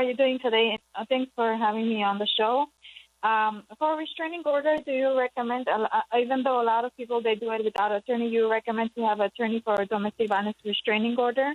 you doing today? Thanks for having me on the show. For restraining order, do you recommend, even though a lot of people, they do it without attorney, you recommend to have an attorney for a domestic violence restraining order?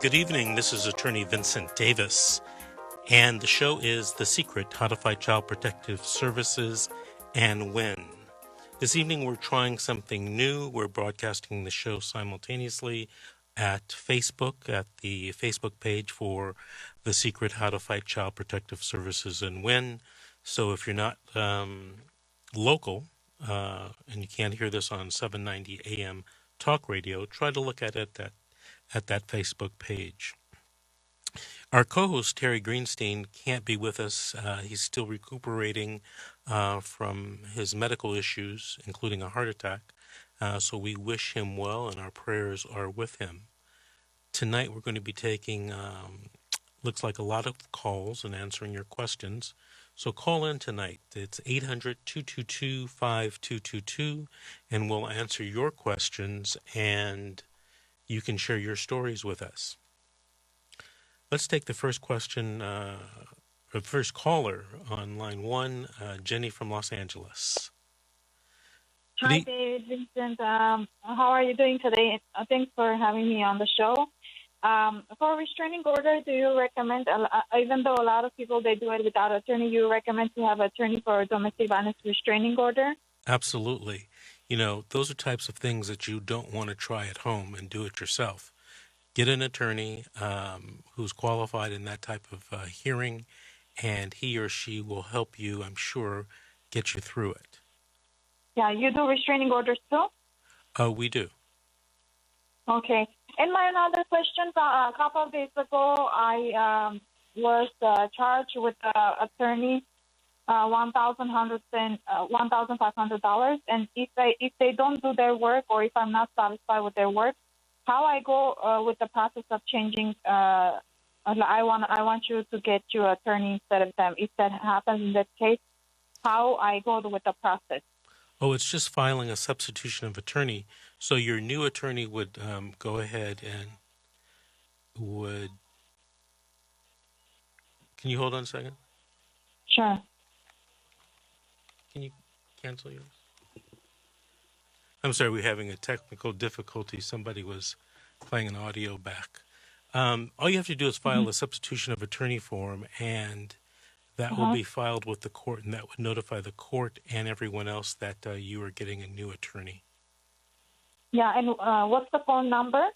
Good evening. This is Attorney Vincent Davis, and the show is The Secret, How to Fight Child Protective Services and Win. This evening we're trying something new. We're broadcasting the show simultaneously at Facebook, at the Facebook page for The Secret, How to Fight Child Protective Services and Win. So if you're not local and you can't hear this on 790 AM Talk Radio, try to look at it at that Facebook page. Our co-host, Terry Greenstein, can't be with us. He's still recuperating from his medical issues, including a heart attack. So we wish him well, and our prayers are with him. Tonight we're going to be taking, looks like a lot of calls and answering your questions. So call in tonight. It's 800-222-5222, and we'll answer your questions, and you can share your stories with us. Let's take the first question, the first caller on line one, Jenny from Los Angeles. Hi, David, Vincent. How are you doing today? Thanks for having me on the show. For restraining order, do you recommend, even though a lot of people, they do it without attorney, you recommend to have an attorney for a domestic violence restraining order? Absolutely. You know, those are types of things that you don't want to try at home and do it yourself. Get an attorney who's qualified in that type of hearing, and he or she will help you, I'm sure, get you through it. Yeah, you do restraining orders too? We do. Okay. And my another question, a couple of days ago, I was charged with attorney $1,500, and if they don't do their work, or if I'm not satisfied with their work, how I go with the process of changing? I want you to get your attorney instead of them. If that happens in that case, how I go with the process? Oh, it's just filing a substitution of attorney. So your new attorney would go ahead and would. Can you hold on a second? Sure. Can you cancel yours? I'm sorry, we're having a technical difficulty. Somebody was playing an audio back. All you have to do is file a substitution of attorney form, and that will be filed with the court, and that would notify the court and everyone else that you are getting a new attorney. Yeah, and what's the phone number?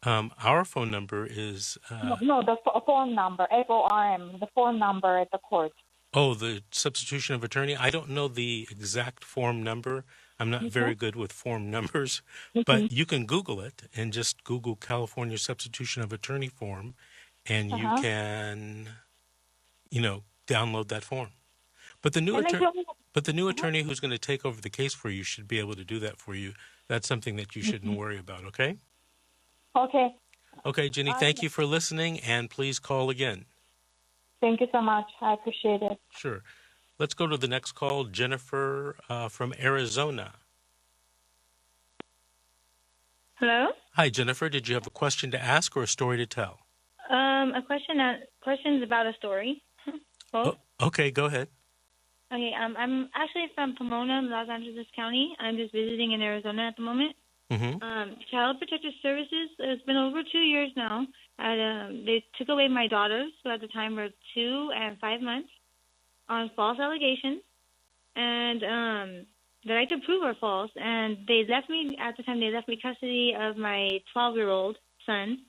Our phone number is... No, the phone number, FORM, the phone number at the court. Oh, the substitution of attorney? I don't know the exact form number. I'm not very good with form numbers, but you can Google it and just Google California substitution of attorney form, and you can, download that form. But the new attorney who's going to take over the case for you should be able to do that for you. That's something that you shouldn't worry about, okay? Okay. Okay, Jenny, thank you for listening, and please call again. Thank you so much. I appreciate it. Sure. Let's go to the next call, Jennifer from Arizona. Hello? Hi, Jennifer. Did you have a question to ask or a story to tell? Questions about a story. Oh, okay, go ahead. Okay, I'm actually from Pomona, Los Angeles County. I'm just visiting in Arizona at the moment. Child Protective Services, it's been over 2 years now. They took away my daughters, who at the time were 2 and 5 months, on false allegations, and that I could prove are false. And they left me, at the time, they left me custody of my 12-year-old son.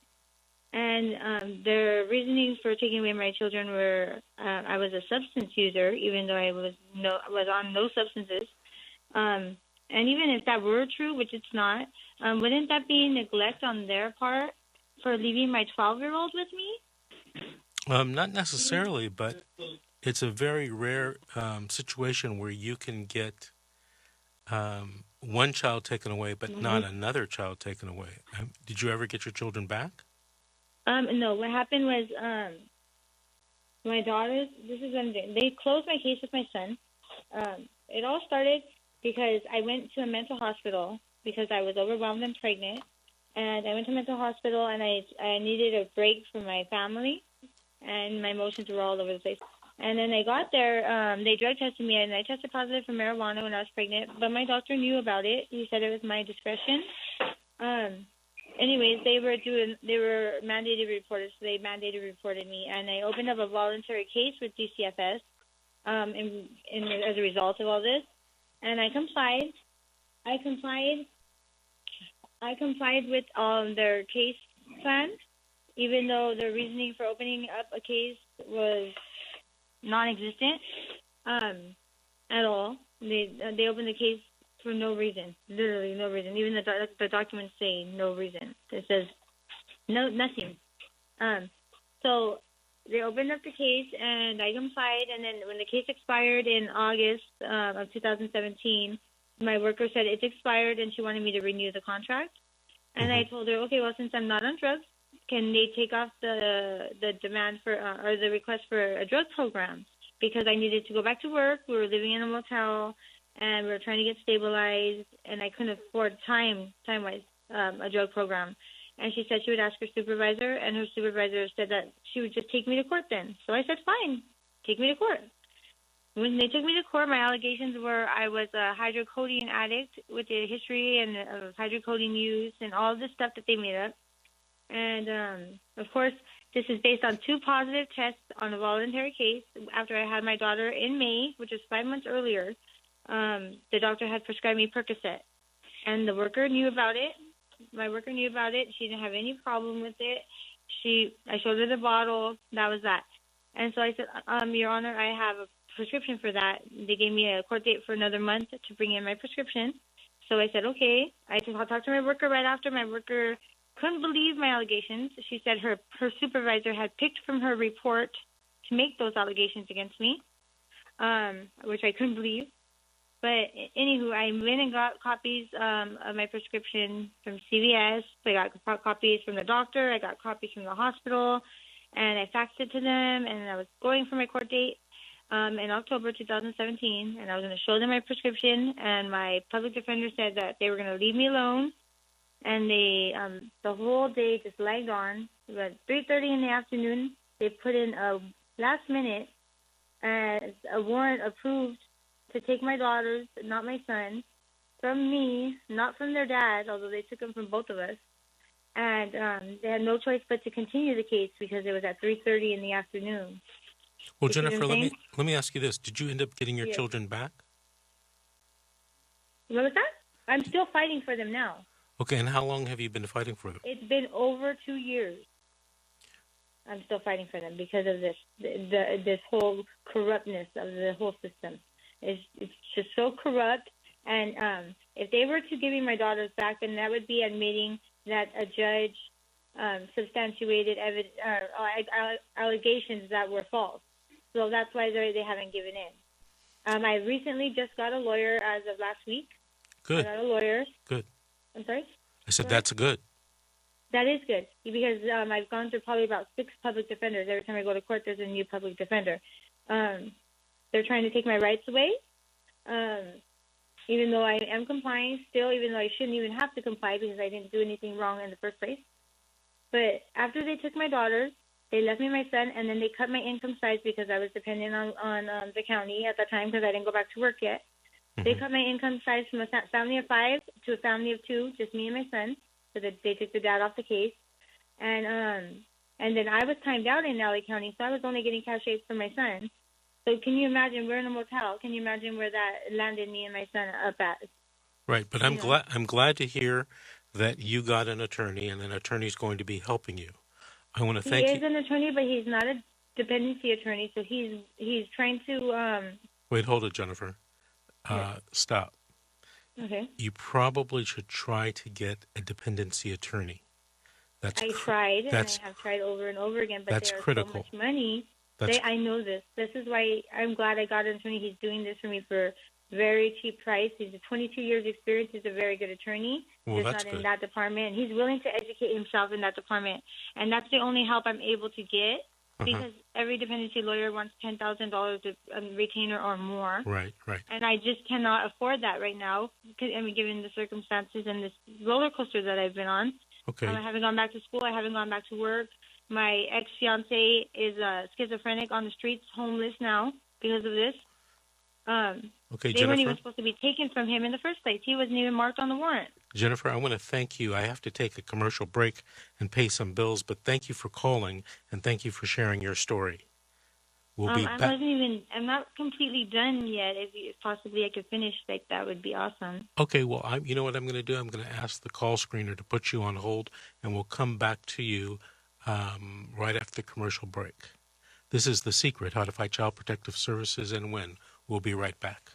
And their reasoning for taking away my children were I was a substance user, even though I was on no substances. And even if that were true, which it's not, wouldn't that be neglect on their part for leaving my 12-year-old with me? Not necessarily, but it's a very rare situation where you can get one child taken away, but not another child taken away. Did you ever get your children back? No. What happened was my daughters. This is when they closed my case with my son. It all started because I went to a mental hospital because I was overwhelmed and pregnant, and I went to a mental hospital and I needed a break from my family, and my emotions were all over the place. And then I got there, they drug tested me, and I tested positive for marijuana when I was pregnant, but my doctor knew about it. He said it was my discretion. Anyways, they were mandated reporters, so they mandated reported me, and I opened up a voluntary case with DCFS as a result of all this, and I complied. I complied with their case plan, even though their reasoning for opening up a case was non-existent at all. They opened the case for no reason, literally no reason. Even the documents say no reason. It says nothing. So they opened up the case, and I complied. And then when the case expired in August of 2017, my worker said it's expired, and she wanted me to renew the contract. And I told her, okay, well, since I'm not on drugs, can they take off the demand for or the request for a drug program? Because I needed to go back to work. We were living in a motel, and we were trying to get stabilized, and I couldn't afford time-wise a drug program. And she said she would ask her supervisor, and her supervisor said that she would just take me to court then. So I said, fine, take me to court. When they took me to court, my allegations were I was a hydrocodone addict with a history of hydrocodone use and all this stuff that they made up. And, of course, this is based on 2 positive tests on a voluntary case. After I had my daughter in May, which was 5 months earlier, the doctor had prescribed me Percocet. And the worker knew about it. My worker knew about it. She didn't have any problem with it. I showed her the bottle. That was that. And so I said, Your Honor, I have a prescription for that. They gave me a court date for another month to bring in my prescription. So I said, okay. I talked to my worker right after. My worker couldn't believe my allegations. She said her supervisor had picked from her report to make those allegations against me, which I couldn't believe. But anywho, I went and got copies of my prescription from CVS. I got copies from the doctor. I got copies from the hospital, and I faxed it to them. And I was going for my court date in October 2017, and I was going to show them my prescription. And my public defender said that they were going to leave me alone. And they the whole day just lagged on. About 3:30 in the afternoon, they put in a last minute as a warrant approved to take my daughters, not my son, from me, not from their dad, although they took them from both of us. And they had no choice but to continue the case because it was at 3:30 in the afternoon. Well, Jennifer, let me ask you this: did you end up getting your children back? What was that? I'm still fighting for them now. Okay, and how long have you been fighting for them? It's been over 2 years. I'm still fighting for them because of this whole corruptness of the whole system. It's just so corrupt. And if they were to give me my daughters back, then that would be admitting that a judge substantiated allegations that were false. So that's why they haven't given in. I recently just got a lawyer as of last week. Good. I got a lawyer. Good. I'm sorry? I said that's good. That is good because I've gone through probably about 6 public defenders. Every time I go to court, there's a new public defender. They're trying to take my rights away, even though I am complying still, even though I shouldn't even have to comply because I didn't do anything wrong in the first place. But after they took my daughters, they left me my son, and then they cut my income size because I was dependent on the county at that time because I didn't go back to work yet. Mm-hmm. They cut my income size from a family of 5 to a family of 2, just me and my son. So that they took the dad off the case. And then I was timed out in LA County, so I was only getting CashApp for my son. So can you imagine, we're in a motel. Can you imagine where that landed me and my son up at? Right, but I'm glad to hear that you got an attorney and an attorney's going to be helping you. I want to thank you. He is an attorney, but he's not a dependency attorney, so he's trying to... Wait, hold it, Jennifer. Stop. Okay. You probably should try to get a dependency attorney. I tried, and I have tried over and over again, but there's so much money I know this. This is why I'm glad I got an attorney. He's doing this for me for very cheap price. He's a 22 years experience. He's a very good attorney. Well, just not in that department. He's willing to educate himself in that department, and that's the only help I'm able to get because every dependency lawyer wants $10,000 a retainer or more. Right. And I just cannot afford that right now. Given the circumstances and this roller coaster that I've been on. Okay. I haven't gone back to school. I haven't gone back to work. My ex-fiance is schizophrenic on the streets, homeless now because of this. Okay, they Jennifer? weren't even supposed to be taken from him in the first place. He wasn't even marked on the warrant. Jennifer, I want to thank you. I have to take a commercial break and pay some bills, but thank you for calling and thank you for sharing your story. We'll be back. I'm not completely done yet. If possibly I could finish, that would be awesome. Okay, well, you know what I'm going to do? I'm going to ask the call screener to put you on hold, and we'll come back to you right after the commercial break. This is The Secret, How to Fight Child Protective Services and Win. We'll be right back.